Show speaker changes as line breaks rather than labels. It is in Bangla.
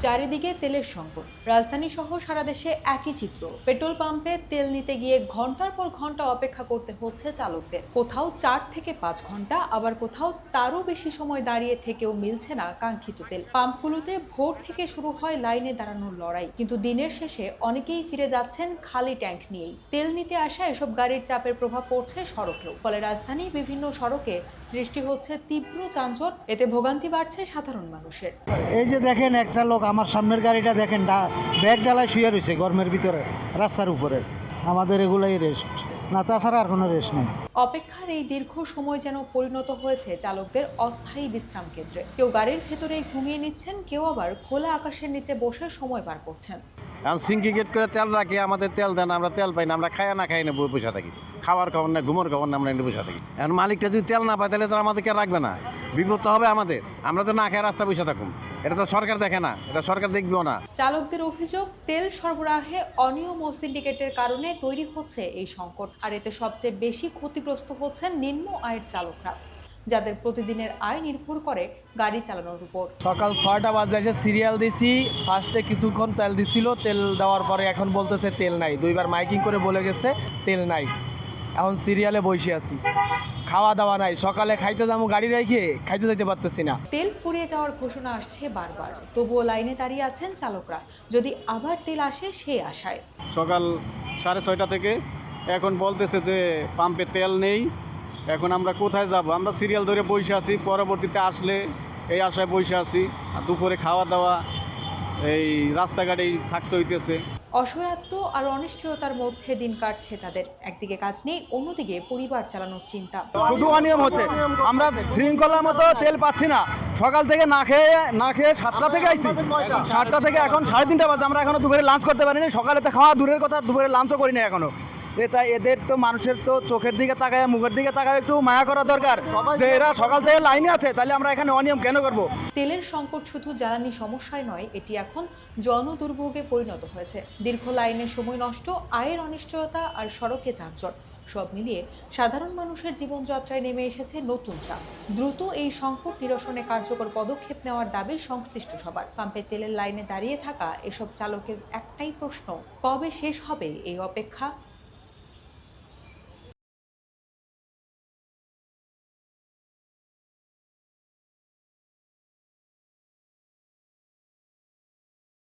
চারিদিকে তেলের সংকট। রাজধানী সহ সারা দেশে একই চিত্র। পেট্রোল পাম্পে তেল নিতে গিয়ে ঘন্টার পর ঘন্টা অপেক্ষা করতে হচ্ছে চালকদের। কোথাও 4 থেকে 5 ঘন্টা, আবার কোথাও তারও বেশি সময় দাঁড়িয়ে থেকেও মিলছে না কাঙ্ক্ষিত তেল। পাম্পগুলোতে ভোর থেকে শুরু হয় লাইনে দাঁড়ানোর লড়াই, কিন্তু দিনের শেষে অনেকেই ফিরে যাচ্ছেন খালি ট্যাঙ্ক নিয়েই। তেল নিতে আসা এসব গাড়ির চাপের প্রভাব পড়ছে সড়কেও। ফলে রাজধানীর বিভিন্ন সড়কে সৃষ্টি হচ্ছে তীব্র যানজট। এতে ভোগান্তি বাড়ছে সাধারণ মানুষের।
এই যে দেখেন, একটা লোক আমার সামনের গাড়িটা দেখেন, ব্যাগ ডালায় শুয়ে রয়েছে গরমের ভিতরে রাস্তার উপরে। আমাদের এগুলাই রেস্ট, না তাছাড়া আর কোনো রেস্ট নেই।
অপেক্ষার এই দীর্ঘ সময় যেন পরিণত হয়েছে চালকদের অস্থায়ী বিশ্রাম কেন্দ্রে। কেউ গাড়ির ভেতরে ঘুমিয়ে নিচ্ছেন, কেউ আবার খোলা আকাশের নিচে বসে সময় পার করছেন।
এখন সিন্ডিকেট করে তেল রাখি, আমাদের তেল দেন, আমরা তেল পাই না, আমরা খাই না বসে থাকি। খাওয়ার খবর না, ঘুমোর খবর না, আমরা এনে বসে থাকি। এখন মালিকটা যদি তেল না পায় তাহলে তো আমাদেরকে রাখবে না, বিপদ তো হবে আমাদের। আমরা তো না খেয়ে রাস্তা বসে থাকুন, এটা তো সরকার দেখে না, এটা সরকার দেখবেও না।
চালকদের অভিযোগ, তেল সরবরাহে অনিয়ম ও সিন্ডিকেটের কারণে তৈরি হচ্ছে এই সংকট। আর এতে সবচেয়ে বেশি ক্ষতিগ্রস্ত হচ্ছেন নিম্ন আয়ের চালকরা, যাদের প্রতিদিনের আয় নির্ভর করে গাড়ি চালানোর উপর।
সকাল 6টা বাজে এসে সিরিয়াল দিছি, ফার্স্টে কিছুক্ষণ তেল দিছিল, তেল দেওয়ার পরে এখন বলতেছে তেল নাই। 2বার মাইকিং করে বলে গেছে তেল নাই। এখন সিরিয়ালে বসে আছি, খাওয়া দাওয়া নাই। সকালে খাইতে যাবো, গাড়ি রেখে খাইতে যেতে পারতেছি না।
তেল ফুরিয়ে যাওয়ার ঘোষণা আসছে বারবার, তবুও লাইনে দাঁড়িয়ে আছেন চালকরা, যদি আবার তেল আসে সেই আশায়।
সকাল 6:30 থেকে এখন বলতেছে যে পাম্পে তেল নেই। এখন আমরা কোথায় যাব? আমরা সিরিয়াল ধরে বসে আছি, পরবর্তীতে আসলে এই আশায় বসে আছি। আর দুপুরে খাওয়া দাওয়া এই রাস্তাঘাটেই থাকতে হইতেছে।
অসহায়ত্ব আর অনিশ্চয়তার মধ্যে দিন কাটছে তাদের। একদিকে কাজ নেই, অন্যদিকে পরিবার চালানোর চিন্তা।
শুধু অনিয়ম হচ্ছে, আমরা শৃঙ্খলা মতো তেল পাচ্ছি না। সকাল থেকে না খেয়ে 7টা থেকে আইছি, 7টা থেকে এখন 3:30 বাজে, আমরা এখনো দুপুরে লাঞ্চ করতে পারিনি। সকালে তো খাওয়া দূরের কথা, দুপুরে লাঞ্চও করি না এখনো। তাই এদের তো মানুষের তো চোখের দিকে তাকায়, মুখের দিকে তাকায় একটু মায়া করা দরকার, যে এরা সকাল থেকে লাইনে আছে, তাহলে আমরা এখানে অনিয়ম কেন করব?
তেলের সংকট শুধু জ্বালানি সমস্যায় নয়, এটি এখন জনদুর্ভোগে পরিণত হয়েছে। দীর্ঘ লাইনে সময় নষ্ট, আয়ের অনিশ্চয়তা আর সড়কে যানজট, সব মিলিয়ে সাধারণ মানুষের জীবনযাত্রায় নেমে এসেছে নতুন চাপ। দ্রুত এই সংকট নিরসনে কার্যকর পদক্ষেপ নেওয়ার দাবি সংশ্লিষ্ট সবার। পাম্পের তেলের লাইনে দাঁড়িয়ে থাকা এসব চালকের একটাই প্রশ্ন, কবে শেষ হবে এই অপেক্ষা?